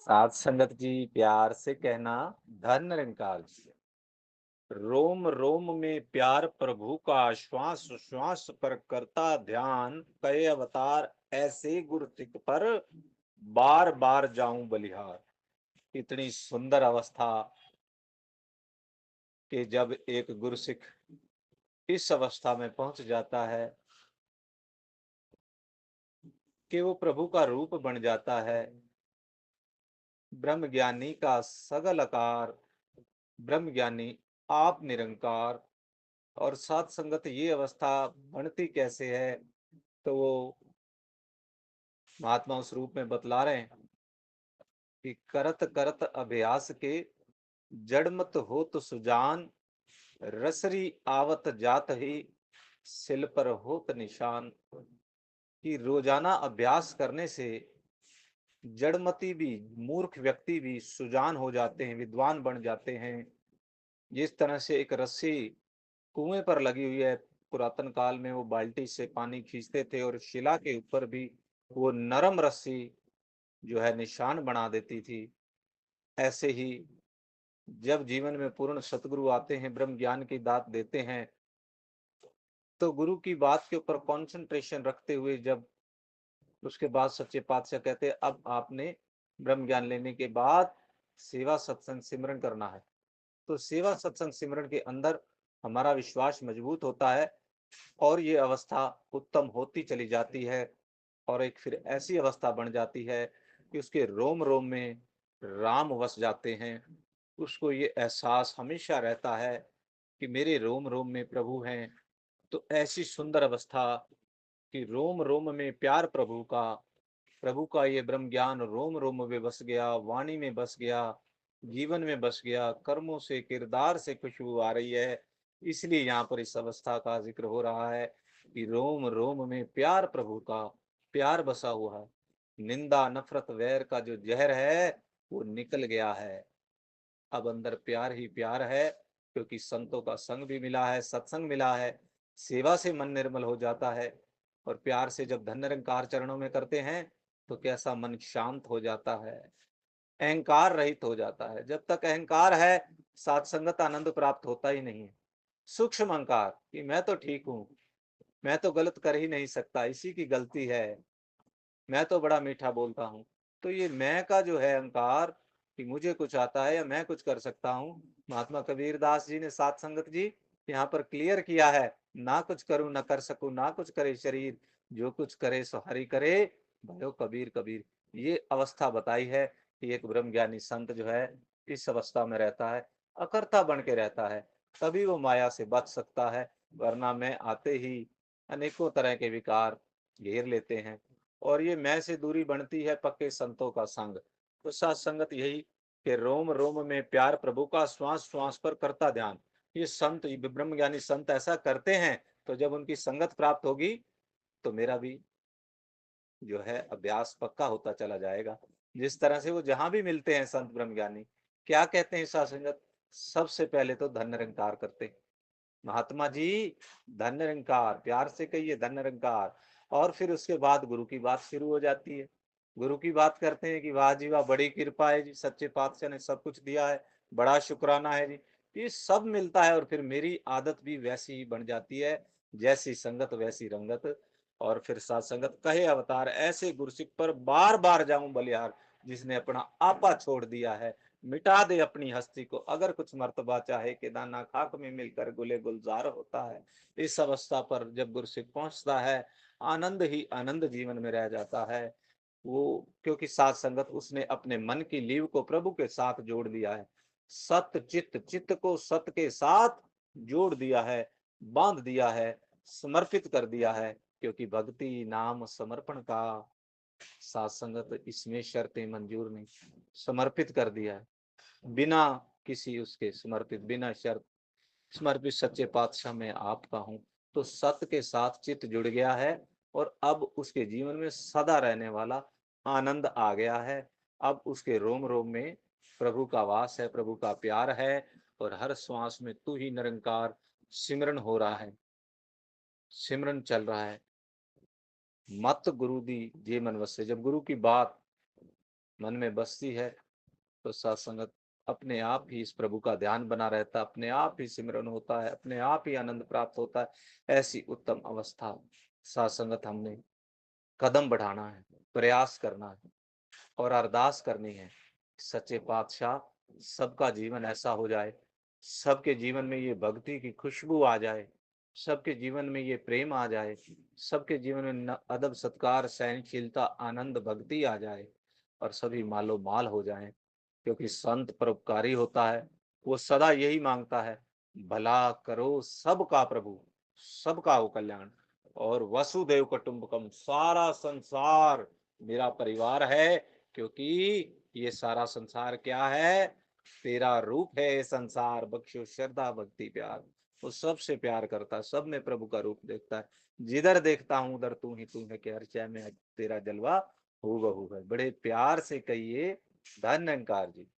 साथ संगत जी प्यार से कहना। धन निरंकार जी। रोम रोम में प्यार प्रभु का, श्वास श्वास पर करता ध्यान, कए अवतार ऐसे गुरु सिख पर, बार बार जाऊं बलिहार। इतनी सुंदर अवस्था कि जब एक गुरु सिख इस अवस्था में पहुंच जाता है कि वो प्रभु का रूप बन जाता है, ब्रह्म ज्ञानी का सगल आकार, ब्रह्म ज्ञानी आप निरंकार। और सात संगत ये अवस्था बनती कैसे है, तो वो महात्मा उस रूप में बतला रहे हैं कि करत करत अभ्यास के, जड़मत होत सुजान, रसरी आवत जात ही, सिल पर होत निशान। कि रोजाना अभ्यास करने से जड़मती भी, मूर्ख व्यक्ति भी सुजान हो जाते हैं, विद्वान बन जाते हैं। जिस तरह से एक रस्सी कुएं पर लगी हुई है, पुरातन काल में वो बाल्टी से पानी खींचते थे और शिला के ऊपर भी वो नरम रस्सी जो है निशान बना देती थी। ऐसे ही जब जीवन में पूर्ण सतगुरु आते हैं, ब्रह्म ज्ञान की दात देते हैं, तो गुरु की बात के ऊपर कंसंट्रेशन रखते हुए जब उसके बाद सच्चे पातशाह कहते हैं अब आपने ब्रह्म ज्ञान लेने के बाद सेवा सत्संग सिमरन करना है। तो सेवा सत्संग सिमरन के अंदर हमारा विश्वास मजबूत होता है और ये अवस्था उत्तम होती चली जाती है। और एक फिर ऐसी अवस्था बन जाती है कि उसके रोम रोम में राम वस जाते हैं। उसको ये एहसास हमेशा रहता है कि मेरे रोम रोम में प्रभु हैं। तो ऐसी सुंदर अवस्था कि रोम रोम में प्यार प्रभु का ये ब्रह्म ज्ञान रोम रोम में बस गया, वाणी में बस गया, जीवन में बस गया, कर्मों से किरदार से खुशबू आ रही है। इसलिए यहाँ पर इस अवस्था का जिक्र हो रहा है कि रोम रोम में प्यार प्रभु का, प्यार बसा हुआ है। निंदा नफरत वैर का जो जहर है वो निकल गया है। अब अंदर प्यार ही प्यार है, क्योंकि संतों का संग भी मिला है, सत्संग मिला है। सेवा से मन निर्मल हो जाता है। और प्यार से जब धन निरंकार चरणों में करते हैं तो कैसा मन शांत हो जाता है, अहंकार रहित हो जाता है। जब तक अहंकार है, सात संगत आनंद प्राप्त होता ही नहीं है। सूक्ष्म अहंकार कि मैं तो ठीक हूं, मैं तो गलत कर ही नहीं सकता, इसी की गलती है, मैं तो बड़ा मीठा बोलता हूँ। तो ये मैं का जो है अहंकार कि मुझे कुछ आता है या मैं कुछ कर सकता हूँ, महात्मा कबीर दास जी ने सात संगत जी यहाँ पर क्लियर किया है। ना कुछ करूं न कर सकूं, ना कुछ करे शरीर, जो कुछ करे सो हरि करे, भयो कबीर कबीर। ये अवस्था बताई है कि एक ब्रह्म ज्ञानी संत जो है इस अवस्था में रहता है, अकर्ता बन के रहता है, तभी वो माया से बच सकता है। वरना में आते ही अनेकों तरह के विकार घेर लेते हैं। और ये मैं से दूरी बनती है पक्के संतों का संग। तो सात संगत यही कि रोम रोम में प्यार प्रभु का, श्वास श्वास पर करता ध्यान। ये संत, ये ब्रह्म ज्ञानी संत ऐसा करते हैं। तो जब उनकी संगत प्राप्त होगी तो मेरा भी जो है अभ्यास पक्का होता चला जाएगा। जिस तरह से वो जहां भी मिलते हैं संत ब्रह्म ज्ञानी, क्या कहते हैं सात संगत? सबसे पहले तो धन निरंकार करते हैं। महात्मा जी धन निरंकार, प्यार से कहिए धन निरंकार। और फिर उसके बाद गुरु की बात शुरू हो जाती है। गुरु की बात करते हैं कि वाह जी वाह, बड़ी कृपा है जी, सच्चे पातशाह ने सब कुछ दिया है, बड़ा शुक्राना है जी। ये सब मिलता है और फिर मेरी आदत भी वैसी ही बन जाती है, जैसी संगत वैसी रंगत। और फिर साथ संगत कहे अवतार ऐसे गुरसिख पर, बार बार जाऊं बलिहार। जिसने अपना आपा छोड़ दिया है, मिटा दे अपनी हस्ती को, अगर कुछ मर्तबा चाहे कि दाना खाक में मिलकर गुले गुलजार होता है। इस अवस्था पर जब गुरसिख पहुंचता है, आनंद ही आनंद जीवन में रह जाता है। वो क्योंकि सात संगत उसने अपने मन की लीव को प्रभु के साथ जोड़ दिया है। सत चित्त, चित्त को सत के साथ जोड़ दिया है, बांध दिया है, समर्पित कर दिया है। क्योंकि भक्ति नाम समर्पण का सात संगत इसमें शर्तें मंजूर नहीं, समर्पित कर दिया है। बिना किसी उसके समर्पित, बिना शर्त समर्पित सच्चे पातशाह में आपका हूं। तो सत्य के साथ चित्त जुड़ गया है और अब उसके जीवन में सदा रहने वाला आनंद आ गया है। अब उसके रोम रोम में प्रभु का वास है, प्रभु का प्यार है। और हर श्वास में तू ही निरंकार सिमरन हो रहा है, सिमरन चल रहा है। मत गुरु दी जे मन वसे। जब गुरु की बात मन में बसती है तो सत्संगत अपने आप ही इस प्रभु का ध्यान बना रहता है, अपने आप ही सिमरन होता है, अपने आप ही आनंद प्राप्त होता है। ऐसी उत्तम अवस्था सत्संगत हमने कदम बढ़ाना है, प्रयास करना है और अरदास करनी है। सच्चे पातशाह सबका जीवन ऐसा हो जाए, सबके जीवन में ये भक्ति की खुशबू आ जाए, सबके जीवन में ये प्रेम आ जाए, सबके जीवन में अदब सत्कार सहनशीलता आनंद भक्ति आ जाए और सभी मालो माल हो जाएं। क्योंकि संत परोपकारी होता है, वो सदा यही मांगता है, भला करो सबका प्रभु, सबका हो कल्याण। और वसुदेव कुटुंबकम, सारा संसार मेरा परिवार है। क्योंकि ये सारा संसार क्या है, तेरा रूप है। ये संसार बख्शो श्रद्धा भक्ति प्यार, वो सबसे प्यार करता है, सब में प्रभु का रूप देखता है। जिधर देखता हूं उधर तू ही तू है, कि हर शय में तेरा जलवा हूबहू है। बड़े प्यार से कहिए धन्यंकार जी।